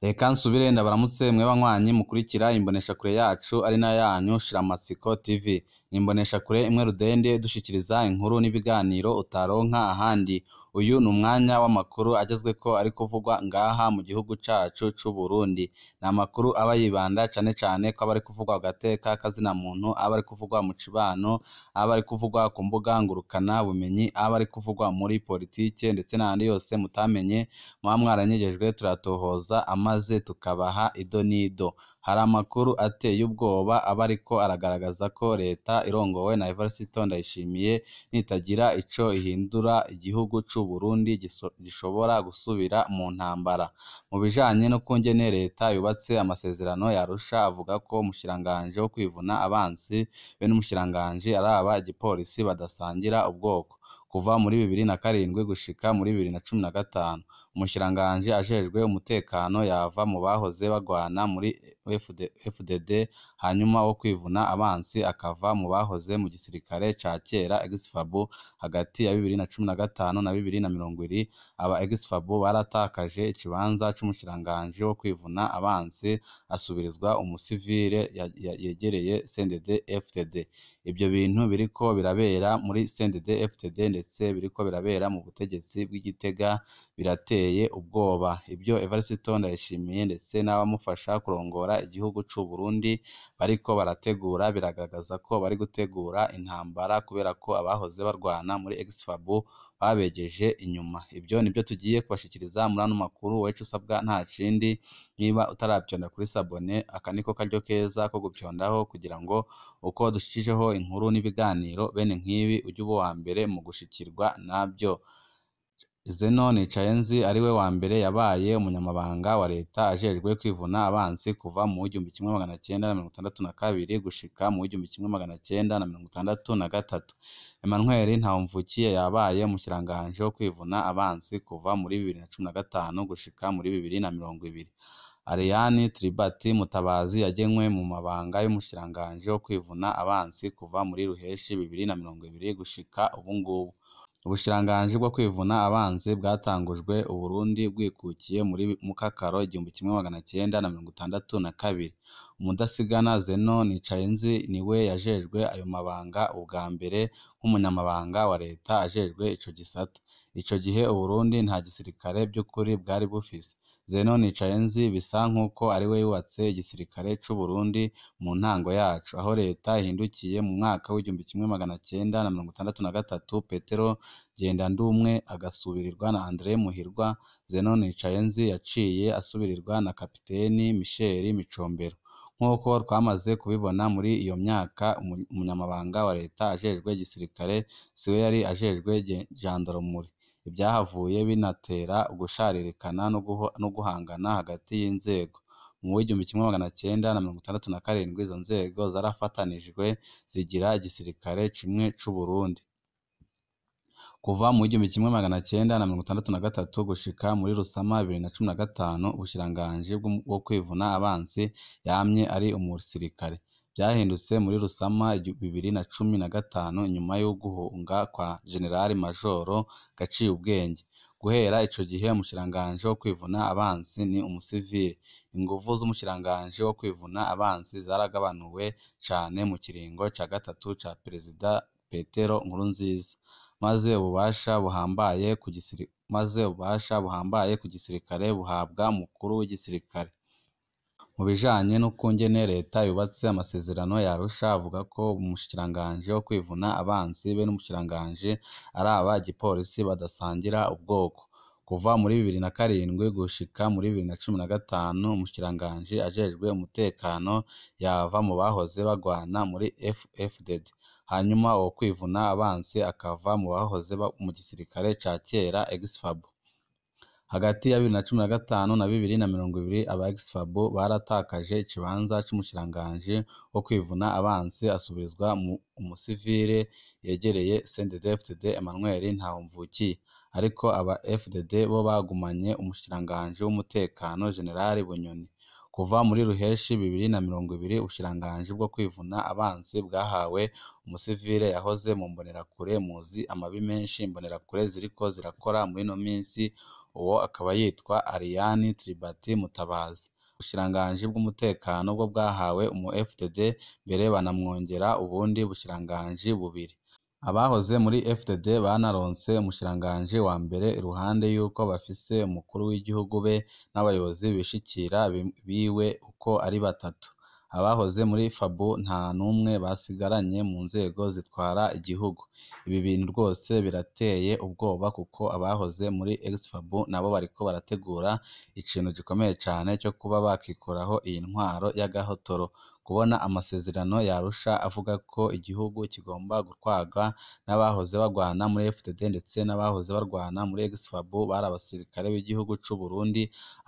Reka nsubire ndabaramutse mwe banywanyi mukurikira imboneshakure yacu ari na yanyu Shiramatsiko TV. Imboneshakure imwe rudende dushikiriza inkuru n'ibiganiro utaronka ahandi. Uyu ni umwanya w'amakuru agezweko ari kuvugwa ngaha mu gihugu cacu c'u Burundi. Ni amakuru aba yibanda cane cane ko aba ari kuvugwa agateka kazina muntu, aba ari kuvugwa mu cibano, aba ari kuvugwa ku mbuga ngurukana bumenyi, aba ari kuvugwa muri politike ndetse n'ahandi yose mutamenye muba mwaranyegejwe turatohoza amaze tukabaha ido n'ido. Hari amakuru ateye ubwoba aba ariko aragaragaza ko leta irongowe na Evariste Ndayishimiye nitagira ico ihindura igihugu c'u Burundi gishobora gusubira mu ntambara. Mu bijanye no kungene leta yubatse amasezerano yarusha avuga ko umushiranganje wo kwivuna abansi be n'umushiranganje araba igipolisi badasangira ubwoko. Kuva muri 2007 gushika muri 2015 umushiranganje ajejwe umutekano yava mu bahoze bagwana muri FDD hanyuma wo kwivuna abansi akava mu bahoze mu gisirikare ca kera ex-FAB. Hagati ya 2015 na 2020 aba ex-FAB baratakaje ikibanza c'umushiranganje wo kwivuna abansi asubirizwa umusivile yegereye CNDD FDD. Ibyo bintu biriko birabera muri CNDD FDD ndetse biriko birabera mu butegetsi bw'Igitega birateye ubwoba. Ibyo Evariste Ndayishimiye ndetse n'abamufasha kurongora igihugu c'u Burundi bariko barategura biragaragaza ko bari gutegura intambara kubera ko abahoze barwana muri ex-FAB babegeje inyuma. Ibyo nibyo tugiye kubashikiriza muri ano makuru. Wecu usabwa nta kindi, niba utaravyonda kuri sabone aka niko karyo keza ko gupyondaho kugira ngo uko dushikijeho inkuru n'ibiganiro bene nk'ibi ujye uba wa mbere mu gushikirwa nabyo. Gen.Niyongabo ariwe wa mbere yabaye umunyamabanga wa leta ajejwe kwivuna abansi kuva mu 1962 gushika mu 1963. Emmanuel Ntawumvukiye yabaye umushiranganje wo kwivuna abansi kuva muri 2015 gushika muri 2020. Ariane Tribati Mutabazi yagenwe mu mabanga y'umushiranganje wo kwivuna abansi kuva muri ruheshi 2020 gushika ubu ngubu. Ubushiranganje bwo kwivuna abansi bwatangujwe Uburundi bwikukiye muri Mukakaro 1962. Umudasigana Gen.Niyongabo niwe yajejwe ayo mabanga ubwa mbere nk'umunyamabanga wa leta ajejwe ico gisata. Ico gihe Uburundi nta gisirikare by'ukuri bwari bufise. Gen.Niyongabo bisa nk'uko ariwe yubatse igisirikare c'u Burundi mu ntango yacu, aho leta ihindukiye mu mwaka w'1963 Petero Ngendandumwe agasubirirwa na Andre Muhirwa. Gen.Niyongabo yaciye asubirirwa na Kapiteni Michel Micombero. Nk'uko twamaze kubibona muri iyo myaka, umunyamabanga wa leta ajejwe igisirikare siwe yari ajejwe gendarmerie. Ibyahavuye binatera ugusharirikana no guhangana hagati y'inzego. Mu 1967 izo nzego zarafatanijwe zigira igisirikare kimwe c'u Burundi. Kuva mu 1963 gushika muri Rusama 2015 ubushiranganje bwo kwivuna abansi yamye ari umusirikare. Byahindutse muri Rusama 2015 nyuma yo guhunga kwa General Majoro Gaciyubwenge. Guhera ico gihe umushiranganje wo kwivuna abansi ni umusivile. Inguvu z'umushiranganje wo kwivuna abansi zaragabanuwe cane mu kiringo ca gatatu ca Perezida Petero Nkurunziza, maze ububasha buhambaye ku gisirikare buhabwa mukuru w'igisirikare. Mu bijanye n'ukungene leta yubatse amasezerano yarusha avuga ko umushiranganje wo kwivuna abansi be n'umushiranganje araba igipolisi badasangira ubwoko. Kuva muri 2007 gushika muri 2015 umushiranganje ajejwe umutekano yava mu bahoze bagwana muri FDD, hanyuma wo kwivuna abansi akava mu bahoze mu gisirikare ca kera ex-FAB. Hagati ya 2015 na 2020 aba ex-FAB baratakaje ikibanza c'umushiranganje wo kwivuna abansi asubirizwa mu umusivile yegereye CNDD FDD Emmanuel Ntawumvukiye. Ariko aba FDD bo bagumanye umushiranganje w'umutekano General Bunyoni. Kuva muri ruheshi 2020 ubushiranganje bwo kwivuna abansi bwahawe umusivile yahoze mu mbonerakure. Muzi amabi menshi imbonerakure ziriko zirakora muri no minsi. uwo akaba yitwa Ariane Tribati Mutabazi. Ubushikiranganji bw'umutekano bwo bwahawe umu FDD mbere banamwongera ubundi bushikiranganji bubiri. Abahoze muri FDD banaronse umushikiranganji wa mbere iruhande yuko bafise umukuru w'igihugu be n'abayobozi bishikira biwe uko ari batatu. Abahoze muri FABU nta n'umwe basigaranye mu nzego zitwara igihugu. Ibi bintu rwose birateye ubwoba kuko abahoze muri ex-FABU nabo bariko barategura ikintu gikomeye cane cyo kuba bakikuraho iyi ntwaro y'agahotoro. Kubona amasezerano yarusha avuga ko igihugu kigomba gutwarwa n'abahoze barwana muri FDD ndetse n'abahoze barwana muri ex-FABU bari abasirikare b'igihugu c'u Burundi,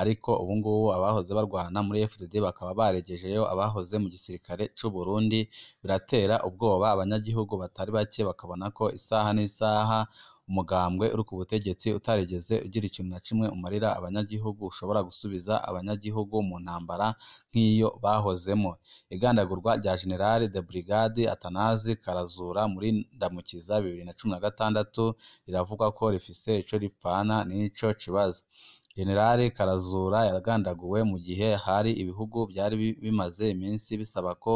ariko ubu ngubu abahoze barwana muri FDD bakaba baregejeyo abahoze mu gisirikare c'u Burundi. Biratera ubwoba abanyagihugu batari bake, bakabona ko isaha n'isaha umugambwe uri ku butegetsi utarigeze ugira ikintu na kimwe umarira abanyagihugu ushobora gusubiza abanyagihugu mu ntambara nk'iyo bahozemo. Igandagurwa rya General de Brigade Atanazi Karazura muri Ndamukiza 2016 riravugwa ko rifise ico ripfana n'ico kibazo. General Karazura yagandaguwe mu gihe hari ibihugu byari bimaze iminsi bisaba ko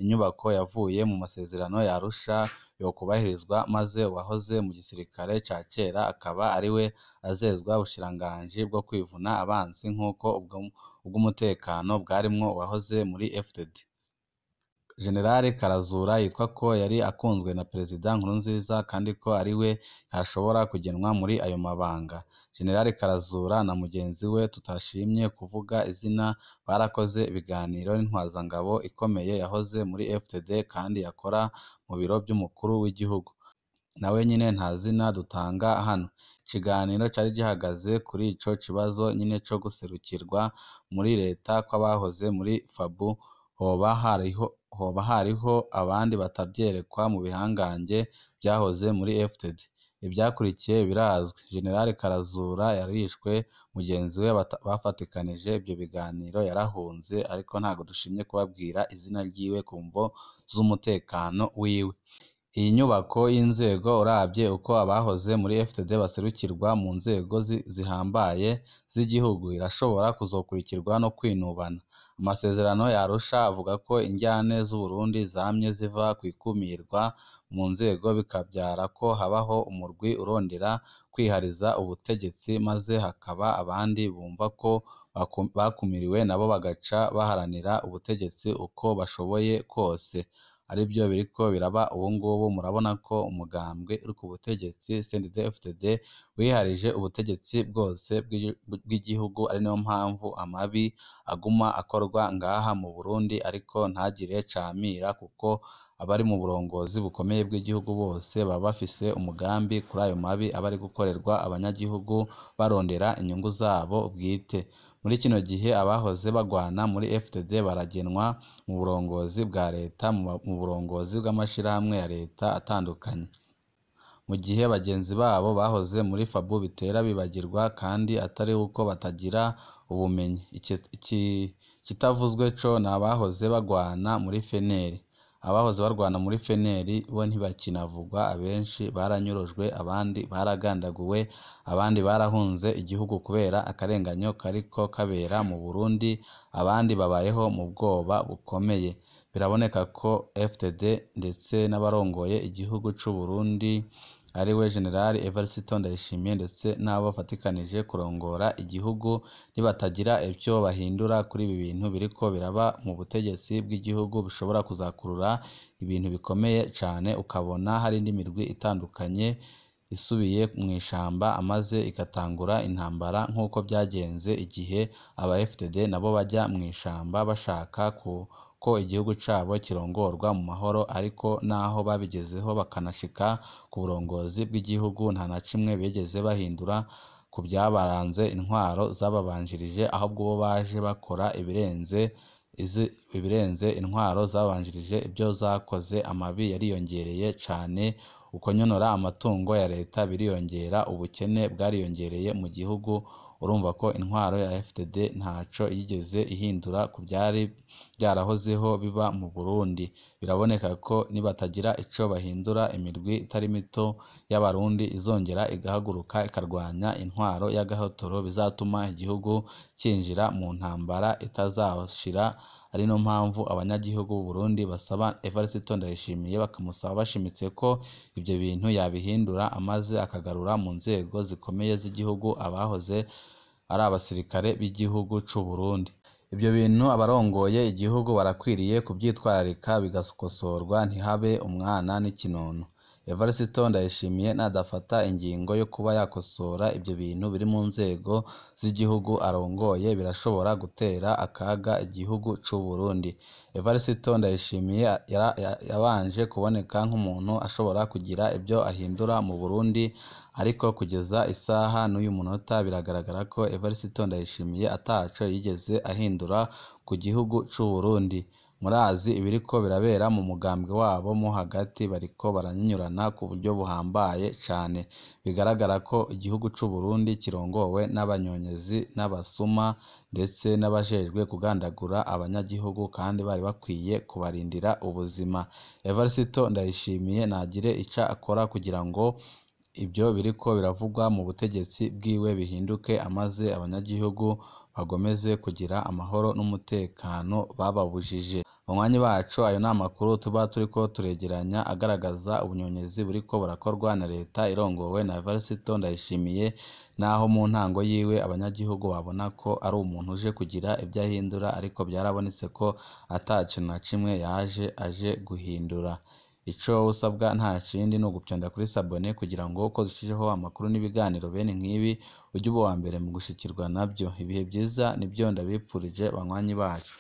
inyubako yavuye mu masezerano yarusha yo kubahirizwa, maze uwahoze mu gisirikare ca kera akaba ariwe azezwa ubushikiranganji bwo kwivuna abansi nk'uko ubw'umutekano bwarimwo uwahoze muri FDD. General Karazura yitwa ko yari akunzwe na Perezida Nkurunziza kandi ko ariwe yashobora kugenwa muri ayo mabanga. General Karazura na mugenzi we tutashimye kuvuga izina barakoze ibiganiro n'intwazangabo ikomeye yahoze muri FDD kandi yakora mu biro by'umukuru w'igihugu. Nawe nyine nta zina dutanga hano. Ikiganiro cari gihagaze kuri ico kibazo nyine co guserukirwa muri leta kw'abahoze muri FABU, hoba hariho abandi batavyerekwa mu bihangange vyahoze muri FDD. Ivyakurikiye birazwi. General Karazura yarishwe, mugenzi we bafatikanije ibyo biganiro yarahunze, ariko ntago dushimye kubabwira izina ryiwe ku mvo z'umutekano wiwe. Iyi nyubako y'inzego uravye uko abahoze muri FDD baserukirwa mu nzego zihambaye z'igihugu irashobora kuzokurikirwa no kwinubana. Amasezerano yarusha avuga ko injyane z'u Burundi zamye ziva kwikumirwa mu nzego bikabyara ko habaho umurwi urondera kwihariza ubutegetsi, maze hakaba abandi bumva ko bakumiriwe nabo bagaca baharanira ubutegetsi uko bashoboye kose. Aribyo biriko biraba ubu ngubu. Murabona ko umugambwe uri ku butegetsi CNDD-FDD wiharije ubutegetsi bwose bw'igihugu, ari nayo mpamvu amabi aguma akorwa ngaha mu Burundi ariko ntagire camira, kuko abari mu burongozi bukomeye bw'igihugu bose baba bafise umugambi kuri ayo mabi aba ari gukorerwa abanyagihugu barondera inyungu zabo bwite. Muri kino gihe abahoze bagwana muri FDD baragenwa mu burongozi bwa leta, mu burongozi bw'amashirahamwe ya leta atandukanye, mu gihe bagenzi babo bahoze muri FABU bitera bibagirwa kandi atari uko batagira ubumenyi. Kitavuzwe co ni abahoze bagwana muri FNL. Abahoze barwana muri FNL bo ntibakinavugwa, abenshi baranyurujwe, abandi baragandaguwe, abandi barahunze igihugu kubera akarenganyo kariko kabera mu Burundi, abandi babayeho mu bwoba bukomeye. Biraboneka ko FDD ndetse n'abarongoye igihugu c'u Burundi ariwe General Evariste Ndayishimiye ndetse n'abo bafatikanije kurongora igihugu nibatagira ivyo bahindura kuri ibi bintu biriko biraba mu butegetsi bw'igihugu, bishobora kuzakurura ibintu bikomeye cane, ukabona hari indi mirwi itandukanye isubiye mu ishamba amaze igatangura intambara nk'uko byagenze igihe aba FDD nabo bajya mu ishamba bashaka ko igihugu cabo kirongorwa mu mahoro, ariko naho babigezeho bakanashika ku burongozi bw'igihugu nta na kimwe bigeze bahindura ku byabaranze intwaro zababanjirije, ahubwo bo baje bakora ibirenze intwaro zabanjirije ibyo zakoze. Amabi yariyongereye cane, ukonyonora amatungo ya leta biriyongera, ubukene bwariyongereye mu gihugu, urumva ko intwaro ya FDD ntaco yigeze ihindura ku byari byarahozeho biba mu Burundi. Biraboneka ko nibatagira ico bahindura, imirwi itari mito y'abarundi izongera igahaguruka ikarwanya intwaro y'agahotoro, bizatuma igihugu cinjira mu ntambara itazoshira. Ari no mpamvu abanyagihugu b'u Burundi basaba Evariste Ndayishimiye, bakamusaba bashimitse ko ibyo bintu yabihindura, amaze akagarura mu nzego zikomeye z'igihugu abahoze ari abasirikare b'igihugu c'u Burundi. Ibyo bintu abarongoye igihugu barakwiriye kubyitwararika bigakosorwa, ntihabe umwana n'ikinono. Evariste Ndayishimiye nadafata ingingo yo kuba yakosora ibyo bintu biri mu nzego z'igihugu arongoye, birashobora gutera akaga igihugu c'u Burundi. Evariste Ndayishimiye yabanje kuboneka nk'umuntu ashobora kugira ibyo ahindura mu Burundi, ariko kugeza isaha n'uyu munota biragaragara ko Evariste Ndayishimiye ataco yigeze ahindura ku gihugu c'u Burundi. Murazi ibiriko birabera mu mugambwe wabo mo hagati, bariko baranyinyurana ku buryo buhambaye cane. Bigaragara ko igihugu c'u Burundi kirongowe n'abanyonyezi n'abasuma ndetse n'abajejwe kugandagura abanyagihugu, kandi bari bakwiye kubarindira ubuzima. Evariste Ndayishimiye nagire ico akora kugira ngo ibyo biriko biravugwa mu butegetsi bwiwe bihinduke, amaze abanyagihugu bagomeze kugira amahoro n'umutekano bababujije. Banywanyi bacu, ayo ni amakuru tuba turiko turegeranya agaragaza ubunyonyezi buriko burakorwa na leta irongowe na Evariste Ndayishimiye, naho mu ntango yiwe abanyagihugu babona ko ari umuntu uje kugira ibyo ahindura, ariko byarabonetse ko ata kintu na kimwe yaje aje guhindura. Ico usabwa nta kindi ni ugupyonda kuri sabone kugira ngo uko dushijeho amakuru n'ibiganiro bene nk'ibi ujye uba uwa mbere mu gushikirwa nabyo. Ibihe byiza nibyo ndabipfurije banywanyi bacu.